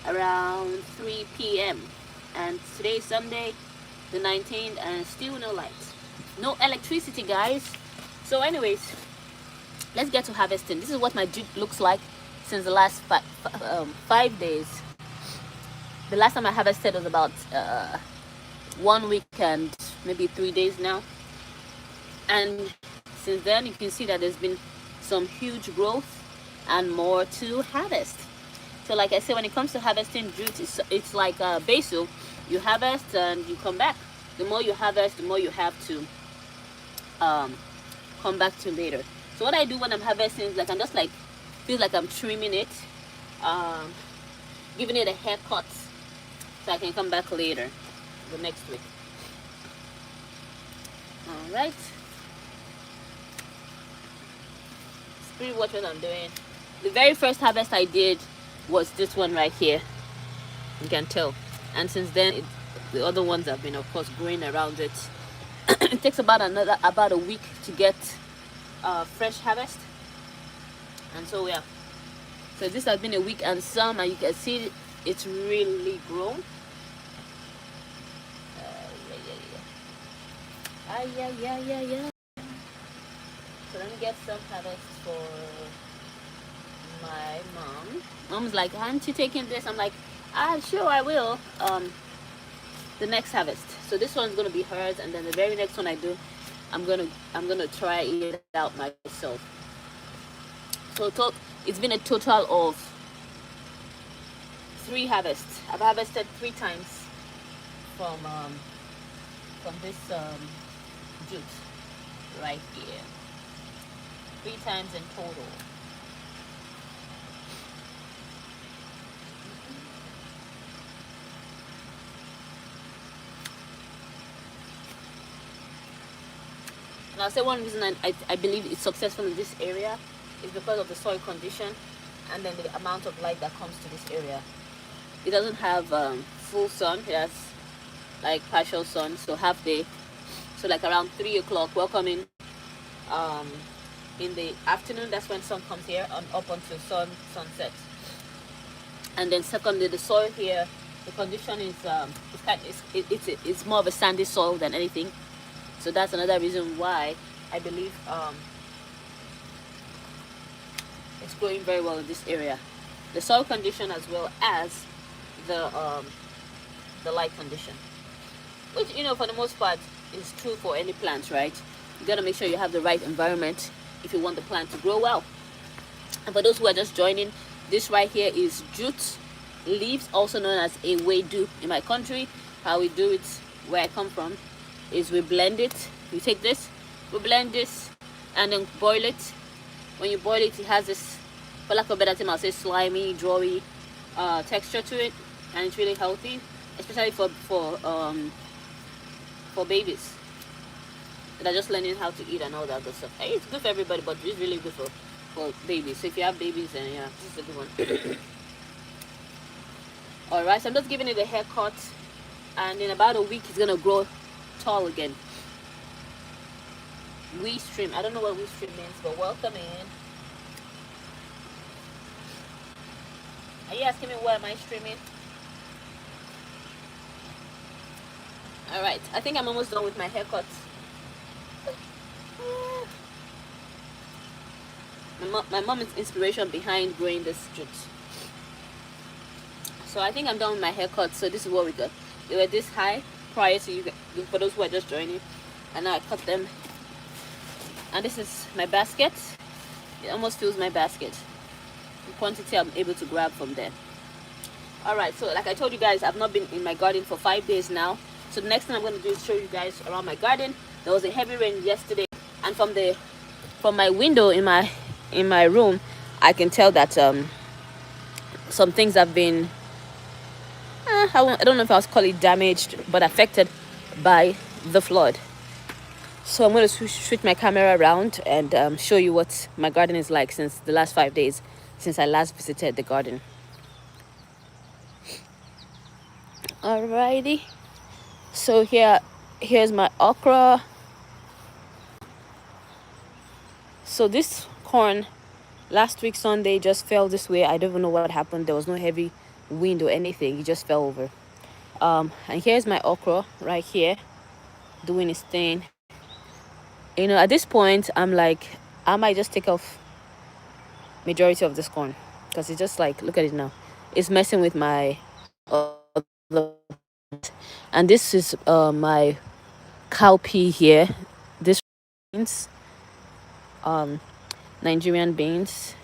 around 3 p.m. And today is Sunday, the 19th, and still no lights, no electricity, guys. So, anyways, let's get to harvesting. This is what my jute looks like since the last 5 days. The last time I harvested was about 1 week and maybe 3 days now. And since then, you can see that there's been some huge growth and more to harvest. So like I said, when it comes to harvesting jute, it's like basil. You harvest and you come back. The more you harvest, the more you have to come back to later. So what I do when I'm harvesting is like I'm just like feels like I'm trimming it, um, giving it a haircut so I can come back later the next week. All right. Pretty watch what I'm doing. The very first harvest I did was this one right here. You can tell. And since then, the other ones have been, of course, growing around it. It takes about a week to get fresh harvest. And so yeah. So this has been a week and some, and you can see it's really grown. Yeah. So let me get some harvest for my mom. Mom's like, aren't you taking this? I'm like, sure I will. The next harvest. So this one's gonna be hers, and then the very next one I do, I'm gonna try it out myself. So it's been a total of 3 harvests. I've harvested 3 times from this jute right here. 3 times in total. And I'll say one reason I believe it's successful in this area is because of the soil condition and then the amount of light that comes to this area. It doesn't have full sun. It has like partial sun, so half day. So like around 3 o'clock, welcoming in the afternoon, that's when sun comes here and up until sunset. And then secondly, the soil here, the condition is it's more of a sandy soil than anything. So that's another reason why I believe it's growing very well in this area. The soil condition as well as the light condition, which for the most part is true for any plant, right? You gotta make sure you have the right environment if you want the plant to grow well. And for those who are just joining, this right here is jute leaves, also known as ewedu in my country. How we do it where I come from is we blend it. You take this, we blend this, and then boil it. When you boil it, it has this, for lack of a better term, I'll say slimy, drawy texture to it, and it's really healthy, especially for babies that are just learning how to eat and all that good stuff. It's good for everybody, but it's really good for babies. So if you have babies, then yeah, this is a good one. Alright, so I'm just giving it a haircut, and in about a week it's gonna grow tall again. We stream. I don't know what we stream means, but welcome in. Are you asking me where am I streaming? Alright, I think I'm almost done with my haircut. My mom is inspiration behind growing this jute. So I think I'm done with my haircut. So this is what we got. They were this high prior to you, for those who are just joining, and now I cut them. And this is my basket. It almost fills my basket. The quantity I'm able to grab from there. Alright, so like I told you guys, I've not been in my garden for 5 days now. So the next thing I'm going to do is show you guys around my garden. There was a heavy rain yesterday, and from my window in my room, I can tell that some things have been I don't know if I'll call it damaged, but affected by the flood. So I'm going to switch my camera around and show you what my garden is like since the last 5 days since I last visited the garden. Alrighty, so here's my okra. So this corn last week Sunday just fell this way. I don't even know what happened. There was no heavy wind or anything, it just fell over. And here's my okra right here doing its thing. You know, at this point I'm like, I might just take off majority of this corn, because it's just like, look at it now, it's messing with my other. And this is my cowpea here. This beans, um Nigerian beans.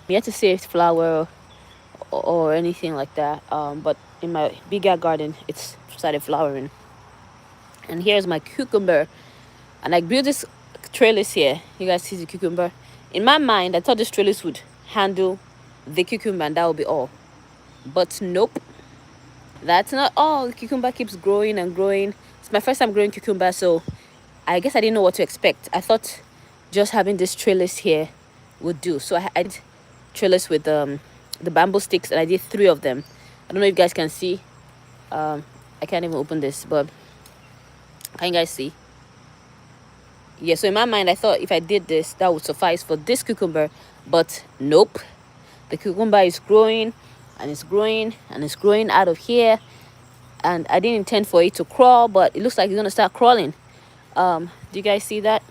I'm yet to see if flower or anything like that, but in my bigger garden it's started flowering. And here's my cucumber, and I grew this trellis here. You guys see the cucumber? In my mind I thought this trellis would handle the cucumber and that would be all, but nope, that's not all. The cucumber keeps growing and growing. It's my first time growing cucumber, so I guess I didn't know what to expect. I thought just having this trellis here would do. So I did trellis with the bamboo sticks, and I did 3 of them. I don't know if you guys can see. I can't even open this, but can you guys see? Yeah, so in my mind I thought if I did this that would suffice for this cucumber, but nope. The cucumber is growing and it's growing and it's growing out of here, and I didn't intend for it to crawl, but it looks like it's gonna start crawling. Do you guys see that?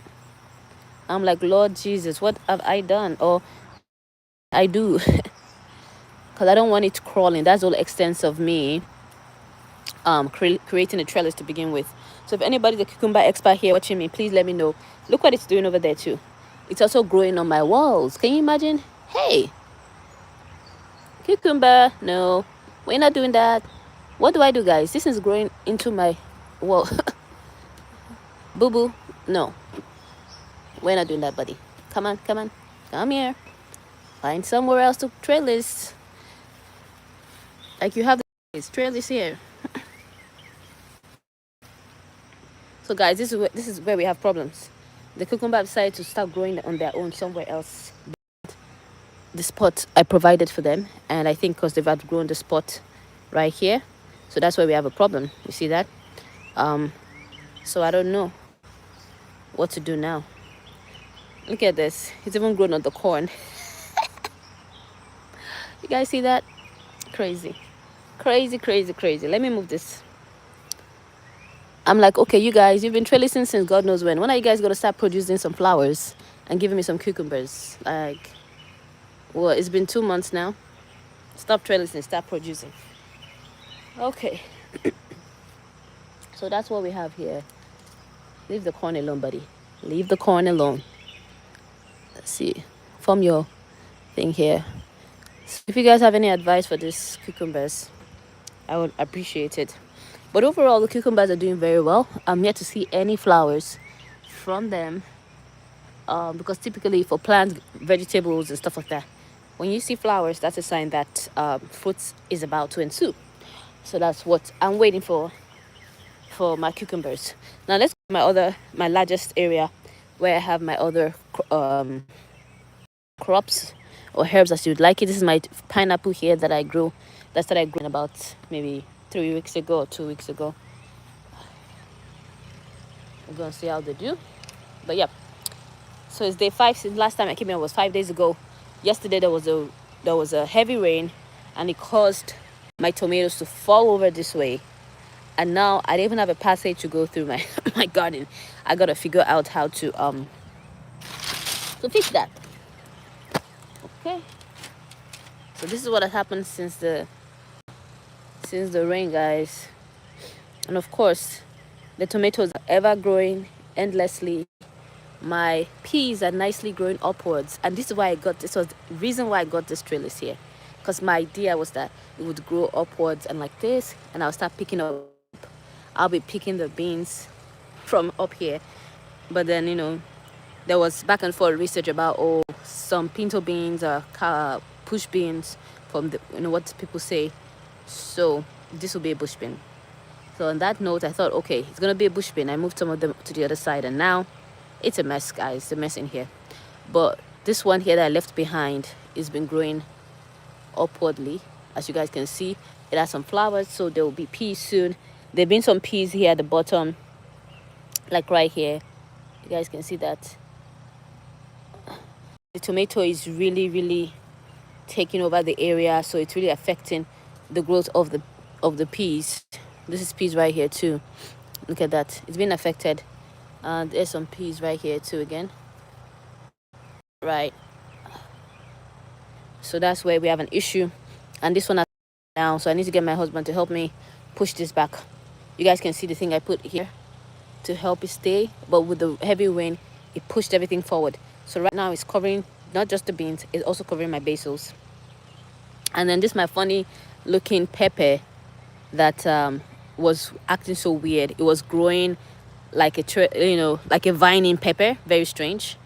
I'm like, Lord Jesus, what have I done? Or I do, because I don't want it crawling. That's the whole extent of me creating a trellis to begin with. So if anybody's a cucumber expert here watching me, please let me know. Look what it's doing over there too. It's also growing on my walls. Can you imagine? Hey, cucumber, no, we're not doing that. What do I do, guys? This is growing into my wall. Boo boo, no, we're not doing that, buddy. Come on, come on, come here. Find somewhere else to trellis. Like you have this trellis here. So guys, this is where we have problems. The cucumber decided to start growing on their own somewhere else. The spot I provided for them, and I think because they've outgrown the spot right here, so that's where we have a problem. You see that? So I don't know what to do now. Look at this. It's even grown on the corn. You guys see that? Crazy, crazy, crazy, crazy. Let me move this. I'm like, okay, you guys, you've been trellising since God knows when. When are you guys gonna start producing some flowers and giving me some cucumbers? Like, well, it's been 2 months now. Stop trellising, start producing. Okay. So that's what we have here. Leave the corn alone, buddy. Leave the corn alone. Let's see. Form your thing here. So if you guys have any advice for these cucumbers, I would appreciate it. But overall, the cucumbers are doing very well. I'm yet to see any flowers from them, because typically for plants, vegetables and stuff like that, when you see flowers, that's a sign that fruits is about to ensue. So that's what I'm waiting for my cucumbers. Now let's go to my largest area where I have my other crops or herbs, as you'd like it. This is my pineapple here that I grew. That started growing about maybe 3 weeks ago or 2 weeks ago. We're gonna see how they do. But yeah, so it's day 5 since last time I came here was 5 days ago. Yesterday there was a heavy rain, and it caused my tomatoes to fall over this way, and now I don't even have a passage to go through my my garden. I gotta figure out how to fix that. Okay, so this is what has happened since the rain, guys. And of course the tomatoes are ever growing endlessly. My peas are nicely growing upwards, and this is why this was the reason why I got this trellis here, because my idea was that it would grow upwards and like this, and I'll start picking up. I'll be picking the beans from up here. But then, you know, there was back and forth research about some pinto beans or push beans from the, you know, what people say. So this will be a bush bean. So on that note, I thought, okay, it's gonna be a bush bean. I moved some of them to the other side, and now it's a mess, guys. It's a mess in here. But this one here that I left behind has been growing upwardly. As you guys can see, it has some flowers, so there will be peas soon. There have been some peas here at the bottom, like right here. You guys can see that the tomato is really taking over the area, so it's really affecting the growth of the peas. This is peas right here too. Look at that, it's been affected. There's some peas right here too again, right? So that's where we have an issue. And this one has down, so I need to get my husband to help me push this back. You guys can see the thing I put here to help it stay, but with the heavy rain it pushed everything forward. So right now it's covering not just the beans, it's also covering my basils. And then this my funny looking pepper that was acting so weird. It was growing like like a vining pepper, very strange.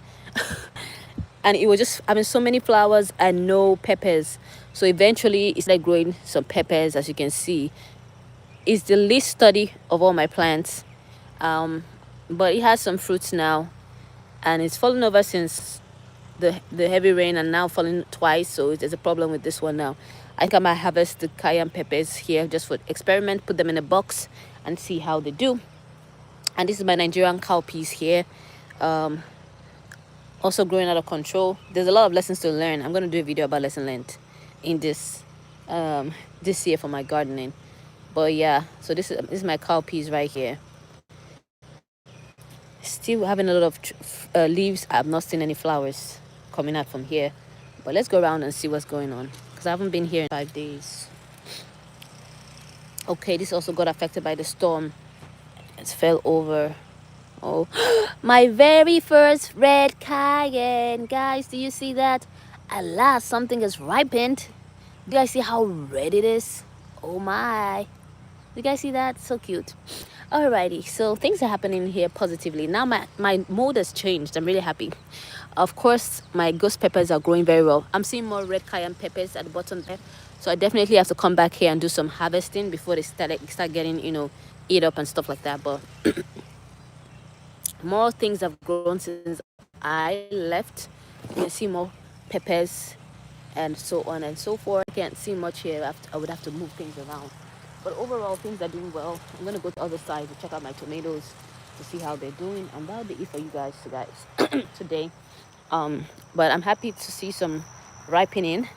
And it was just having so many flowers and no peppers. So eventually it started growing some peppers. As you can see, it's the least study of all my plants, but it has some fruits now, and it's fallen over since the heavy rain, and now falling twice. So there's a problem with this one now. I think I might harvest the cayenne peppers here just for experiment, put them in a box and see how they do. And this is my Nigerian cowpeas here, also growing out of control. There's a lot of lessons to learn. I'm going to do a video about lesson learned in this this year for my gardening. But yeah, so this is my cowpeas right here. Still having a lot of leaves. I've not seen any flowers coming out from here, but let's go around and see what's going on, because I haven't been here in 5 days. Okay, this also got affected by the storm. It fell over. Oh, my very first red cayenne, guys. Do you see that? At last, something has ripened. Do you guys see how red it is? Oh my. You guys see that? So cute. Alrighty, so things are happening here positively. Now my mood has changed. I'm really happy. Of course, my ghost peppers are growing very well. I'm seeing more red cayenne peppers at the bottom there. So I definitely have to come back here and do some harvesting before they start getting, eat up and stuff like that. But more things have grown since I left. You can see more peppers and so on and so forth. I can't see much here. I would have to move things around. But overall, things are doing well. I'm going to go to the other side to check out my tomatoes to see how they're doing. And that'll be it for you guys today. But I'm happy to see some ripening,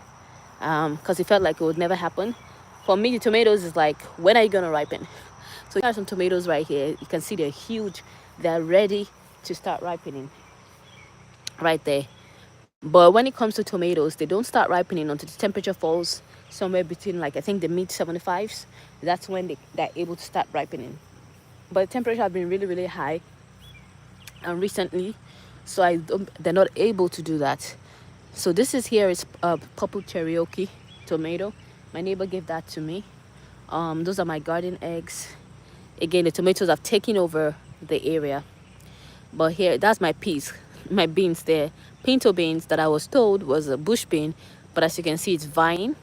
because it felt like it would never happen. For me, the tomatoes is like, when are you going to ripen? So here are some tomatoes right here. You can see they're huge. They're ready to start ripening right there. But when it comes to tomatoes, they don't start ripening until the temperature falls somewhere between, like, I think the mid 75s. That's when they're able to start ripening. But the temperature has been really, really high and recently, so they're not able to do that. So this is purple cherokee tomato. My neighbor gave that to me. Those are my garden eggs. Again, the tomatoes have taken over the area. But here, that's my peas, my beans there. Pinto beans that I was told was a bush bean, but as you can see, it's vine.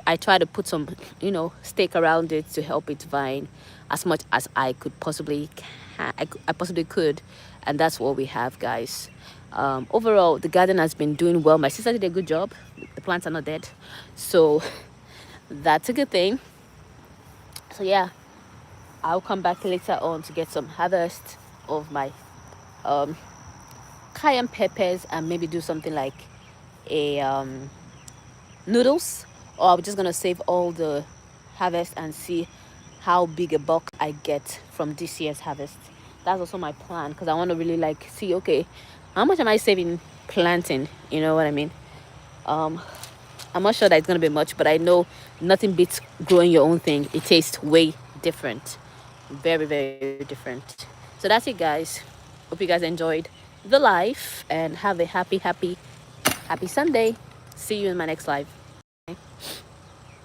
I try to put some, stake around it to help it vine as much as I could possibly could, and that's what we have, guys. Overall, the garden has been doing well. My sister did a good job. The plants are not dead, so that's a good thing. So yeah, I'll come back later on to get some harvest of my cayenne peppers and maybe do something like a noodles, or I'm just gonna save all the harvest and see how big a bulk I get from this year's harvest. That's also my plan, because I want to really see, okay, how much am I saving planting, you know what I mean? I'm not sure that it's gonna be much, but I know nothing beats growing your own thing. It tastes way different, very, very different. So that's it, guys. Hope you guys enjoyed the life and have a happy Sunday. See you in my next live.